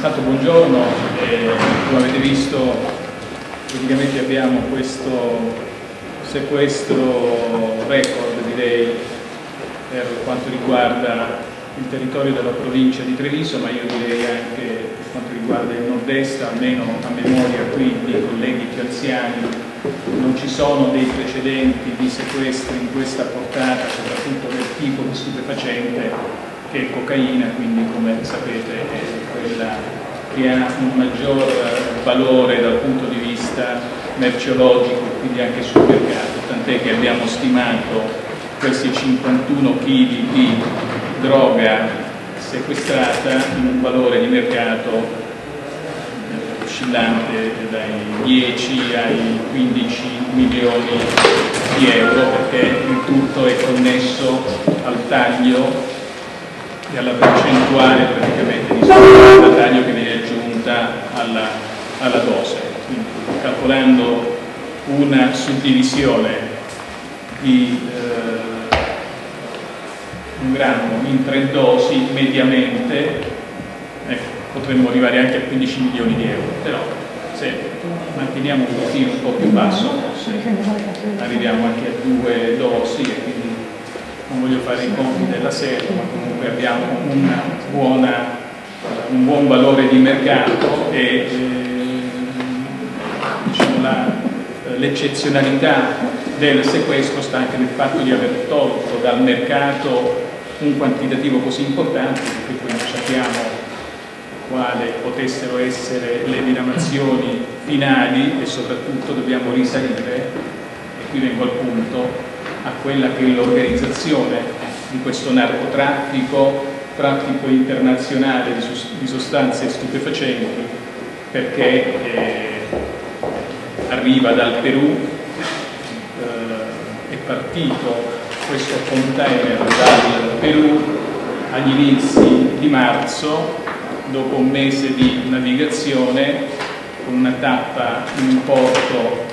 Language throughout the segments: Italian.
Intanto buongiorno, come avete visto praticamente abbiamo questo sequestro record, direi, per quanto riguarda il territorio della provincia di Treviso, ma io direi anche per quanto riguarda il nord-est, almeno a memoria qui di colleghi più anziani, non ci sono dei precedenti di sequestri in questa portata, soprattutto del tipo di stupefacente che è cocaina, quindi come sapete è quella che ha un maggior valore dal punto di vista merceologico e quindi anche sul mercato, tant'è che abbiamo stimato questi 51 kg di droga sequestrata in un valore di mercato oscillante dai 10 ai 15 milioni di euro, perché il tutto è connesso al taglio e alla percentuale praticamente di sostanza taglio che viene aggiunta alla dose. Quindi, calcolando una suddivisione di 1 grammo in 3 dosi mediamente, potremmo arrivare anche a 15 milioni di euro, però se manteniamo un profilo un po' più basso forse arriviamo anche a 2 dosi, e quindi non voglio fare i conti della serie, ma comunque abbiamo un buon valore di mercato e diciamo, l'eccezionalità del sequestro sta anche nel fatto di aver tolto dal mercato un quantitativo così importante, perché poi non sappiamo quale potessero essere le diramazioni finali, e soprattutto dobbiamo risalire, e qui vengo al punto, a quella che è l'organizzazione di questo narcotraffico, traffico internazionale di sostanze stupefacenti, perché arriva dal Perù, è partito questo container dal Perù agli inizi di marzo, dopo un mese di navigazione, con una tappa in porto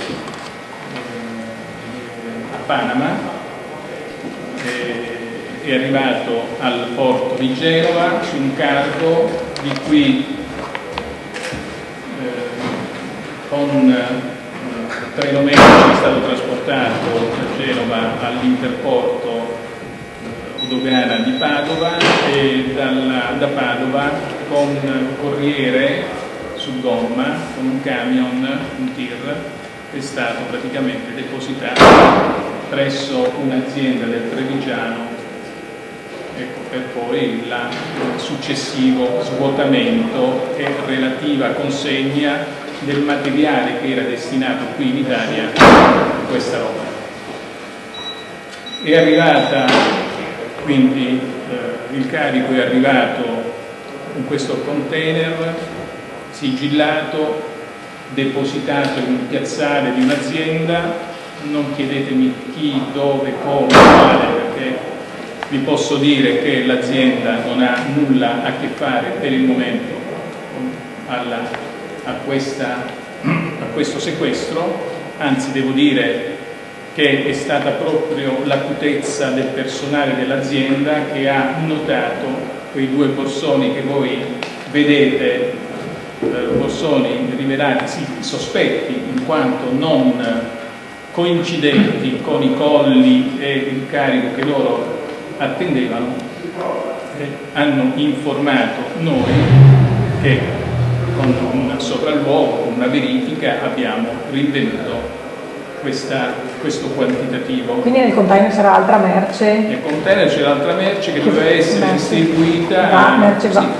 Panama, è arrivato al porto di Genova su un cargo, di qui con treno merci è stato trasportato da Genova all'interporto dogana di Padova, e da Padova con corriere su gomma, con un camion, un tir, è stato praticamente depositato presso un'azienda del Trevigiano, ecco, per poi il successivo svuotamento e relativa consegna del materiale che era destinato qui in Italia a questa roba. È arrivata quindi il carico è arrivato in questo container sigillato, depositato in un piazzale di un'azienda. Non chiedetemi chi, dove, come, quale, perché vi posso dire che l'azienda non ha nulla a che fare per il momento a questo sequestro, anzi devo dire che è stata proprio l'acutezza del personale dell'azienda che ha notato quei 2 borsoni che voi vedete, borsoni rivelati sospetti in quanto non coincidenti con i colli e il carico che loro attendevano, hanno informato noi che con un sopralluogo, con una verifica, abbiamo rinvenuto questo quantitativo. Quindi nel container c'era altra merce? Nel container c'era altra merce che doveva essere distribuita,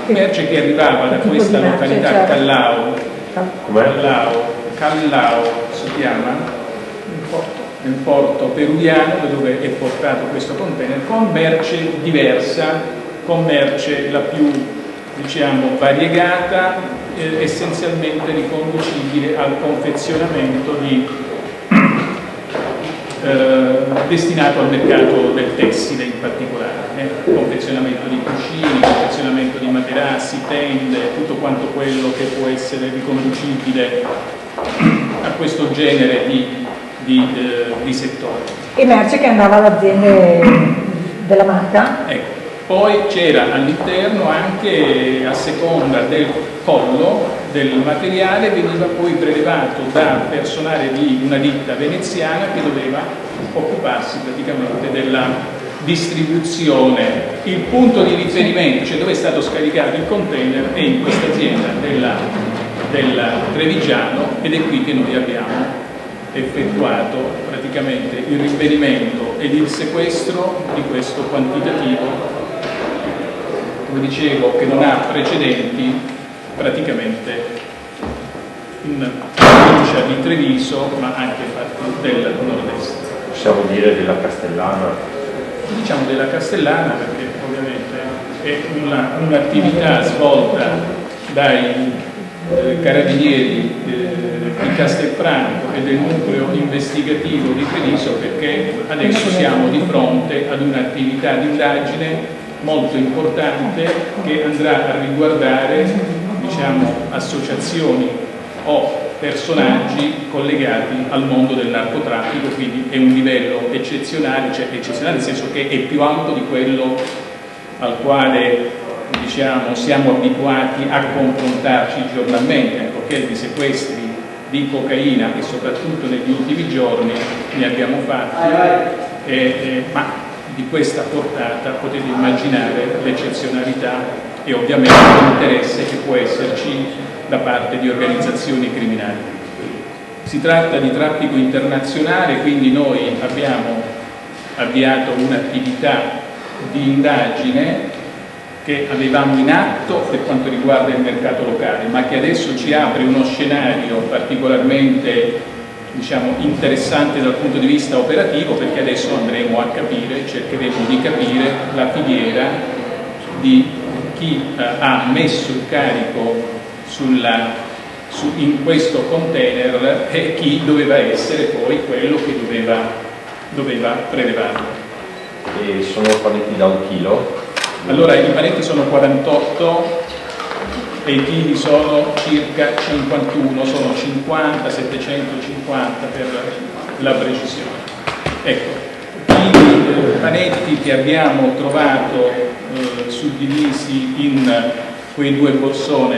merce che arrivava da questa località, certo. Callao si chiama, nel porto peruviano, dove è portato questo container, con merce diversa, con merce la più, diciamo, variegata, essenzialmente riconducibile al confezionamento destinato al mercato del tessile in particolare, confezionamento di cuscini, confezionamento di materassi, tende, tutto quanto quello che può essere riconducibile a questo genere di settore. E merce che andava ad aziende della marca? Ecco, Poi c'era all'interno anche, a seconda del collo del materiale, veniva poi prelevato da personale di una ditta veneziana che doveva occuparsi praticamente della distribuzione. Il punto di riferimento, cioè dove è stato scaricato il container, è in questa azienda del Trevigiano, ed è qui che noi abbiamo effettuato praticamente il rinvenimento ed il sequestro di questo quantitativo, come dicevo, che non ha precedenti praticamente in provincia di Treviso, ma anche del nord-est. Possiamo dire della Castellana? Diciamo della Castellana perché ovviamente è un'attività svolta dai carabinieri di Castelfranco e del nucleo investigativo di Treviso, perché adesso siamo di fronte ad un'attività di indagine molto importante che andrà a riguardare, diciamo, associazioni o personaggi collegati al mondo del narcotraffico, quindi è un livello eccezionale, cioè eccezionale nel senso che è più alto di quello al quale, diciamo, siamo abituati a confrontarci giornalmente, ancorché di sequestri di cocaina e soprattutto negli ultimi giorni ne abbiamo fatti, ma di questa portata potete immaginare l'eccezionalità e ovviamente l'interesse che può esserci da parte di organizzazioni criminali. Si tratta di traffico internazionale, quindi noi abbiamo avviato un'attività di indagine che avevamo in atto per quanto riguarda il mercato locale, ma che adesso ci apre uno scenario particolarmente, diciamo, interessante dal punto di vista operativo, perché adesso andremo a capire, cercheremo di capire la filiera di chi ha messo il carico in questo container e chi doveva essere poi quello che doveva prelevarlo. E sono paletti da 1 chilo? Allora i paletti sono 48 e i chili sono circa 51, sono 50, 750 per la precisione. Ecco, i panetti che abbiamo trovato suddivisi in quei 2 borsoni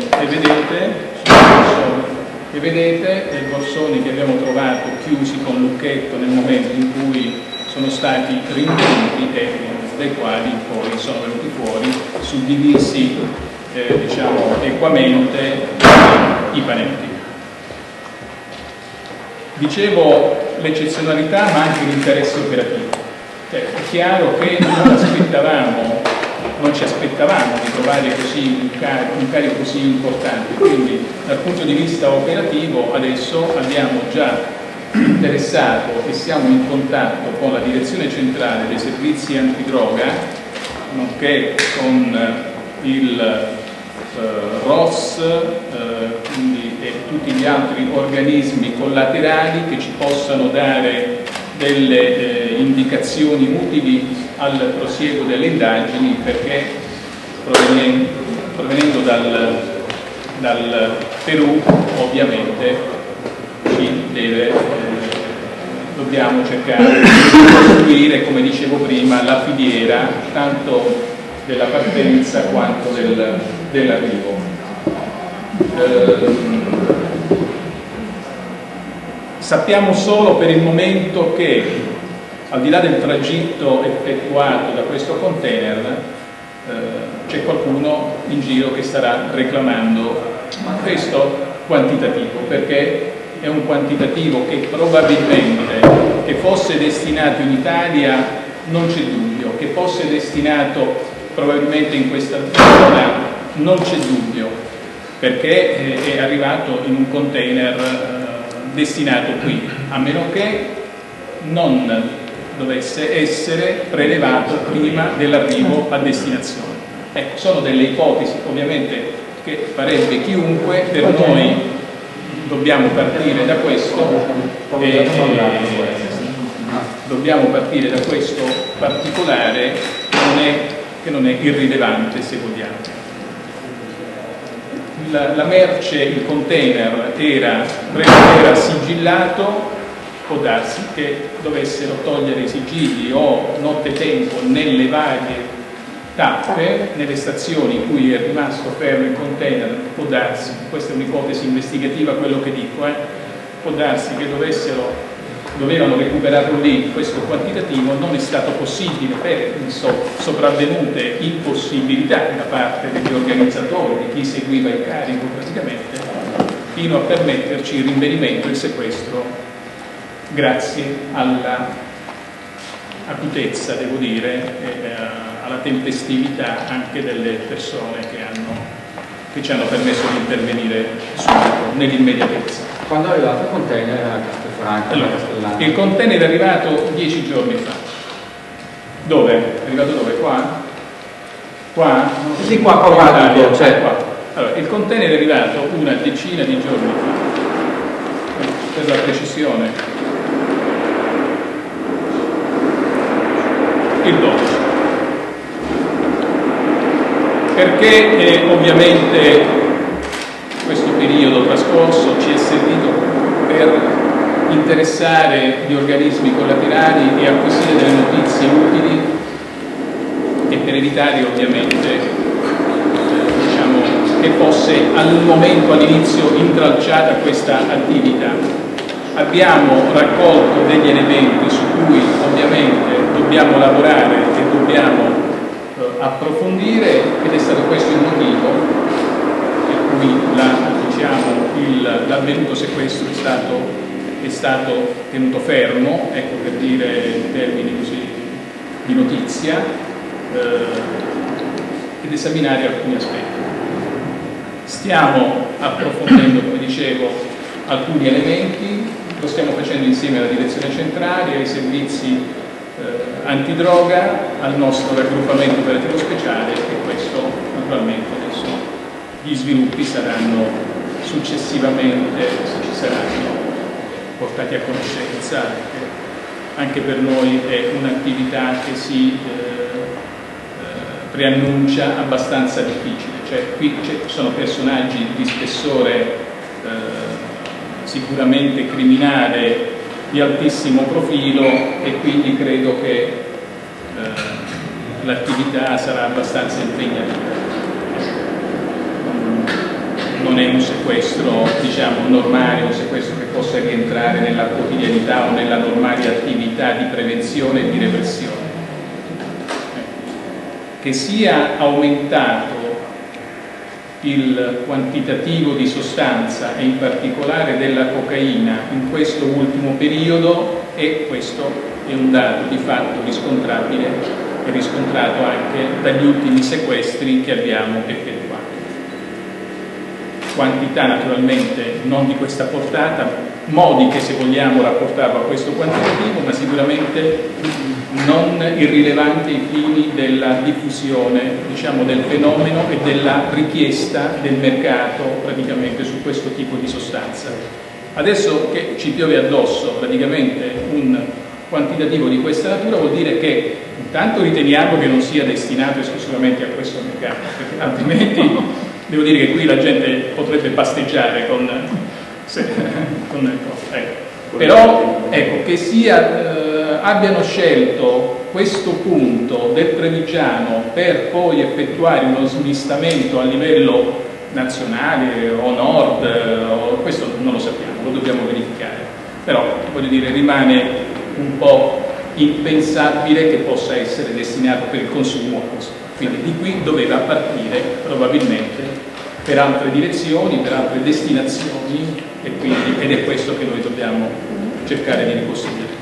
che vedete, i borsoni che abbiamo trovato chiusi con lucchetto nel momento in cui sono stati rinvenuti e dai quali poi sono venuti fuori suddivisi diciamo equamente i panetti. Dicevo l'eccezionalità ma anche l'interesse operativo. È chiaro che non ci aspettavamo di trovare così un carico così importante, quindi dal punto di vista operativo adesso abbiamo già interessato e siamo in contatto con la direzione centrale dei servizi antidroga, nonché con il ROS quindi, e tutti gli altri organismi collaterali che ci possano dare delle indicazioni utili al prosieguo delle indagini, perché provenendo dal Perù ovviamente dobbiamo cercare di costruire, come dicevo prima, la filiera tanto della partenza quanto dell'arrivo. Sappiamo solo per il momento che, al di là del tragitto effettuato da questo container, c'è qualcuno in giro che starà reclamando questo quantitativo, perché è un quantitativo che probabilmente, che fosse destinato in Italia non c'è dubbio, che fosse destinato probabilmente in questa zona non c'è dubbio, perché è arrivato in un container destinato qui, a meno che non dovesse essere prelevato prima dell'arrivo a destinazione. Ecco, sono delle ipotesi ovviamente che farebbe chiunque, per noi dobbiamo partire da questo dobbiamo partire da questo particolare che non è irrilevante, se vogliamo. La merce, il container era sigillato può darsi che dovessero togliere i sigilli o nottetempo nelle varie tappe, nelle stazioni in cui è rimasto fermo il container. Può darsi, questa è un'ipotesi investigativa quello che dico, può darsi che dovevano recuperarlo lì questo quantitativo, non è stato possibile per sopravvenute impossibilità da parte degli organizzatori, di chi seguiva il carico praticamente, fino a permetterci il rinvenimento e il sequestro grazie alla acutezza, devo dire, alla tempestività anche delle persone che ci hanno permesso di intervenire subito, nell'immediatezza. Quando è arrivato il container a Castelfranco? Allora, il container è arrivato 10 giorni fa. Dove? È arrivato dove? Qua? Qua? Sì, qua guarda, cioè. Qua. Allora, il container è arrivato una decina di giorni fa, per la precisione, il 12. Perché ovviamente questo periodo trascorso ci è servito per interessare gli organismi collaterali e acquisire delle notizie utili e per evitare ovviamente che fosse al momento, all'inizio, intralciata questa attività. Abbiamo raccolto degli elementi su cui ovviamente dobbiamo lavorare e dobbiamo approfondire, ed è stato questo il motivo per cui l'avvenuto sequestro è stato tenuto fermo, ecco, per dire in termini così di notizia, ed esaminare alcuni aspetti. Stiamo approfondendo, come dicevo, alcuni elementi, lo stiamo facendo insieme alla direzione centrale, ai servizi antidroga, al nostro raggruppamento operativo speciale, e questo naturalmente adesso gli sviluppi saranno successivamente, se ci saranno, portati a conoscenza, perché anche per noi è un'attività che si preannuncia abbastanza difficile. Cioè, qui ci sono personaggi di spessore sicuramente criminale, di altissimo profilo, e quindi credo che l'attività sarà abbastanza impegnativa. Non è un sequestro, diciamo, normale, un sequestro che possa rientrare nella quotidianità o nella normale attività di prevenzione e di repressione. Che sia aumentato il quantitativo di sostanza, e in particolare della cocaina, in questo ultimo periodo, e questo è un dato di fatto riscontrabile e riscontrato anche dagli ultimi sequestri che abbiamo effettuato. Quantità naturalmente non di questa portata, modiche se vogliamo rapportarlo a questo quantitativo, ma sicuramente non irrilevante ai fini della diffusione, diciamo, del fenomeno e della richiesta del mercato praticamente su questo tipo di sostanza. Adesso che ci piove addosso praticamente un quantitativo di questa natura, vuol dire che intanto riteniamo che non sia destinato esclusivamente a questo mercato, perché altrimenti devo dire che qui la gente potrebbe pasteggiare con però ecco, che abbiano scelto questo punto del Trevigiano per poi effettuare uno smistamento a livello nazionale o nord, questo non lo sappiamo, lo dobbiamo verificare, però voglio dire, rimane un po' impensabile che possa essere destinato per il consumo, quindi di qui doveva partire probabilmente per altre direzioni, per altre destinazioni, ed è questo che noi dobbiamo cercare di ricostruire.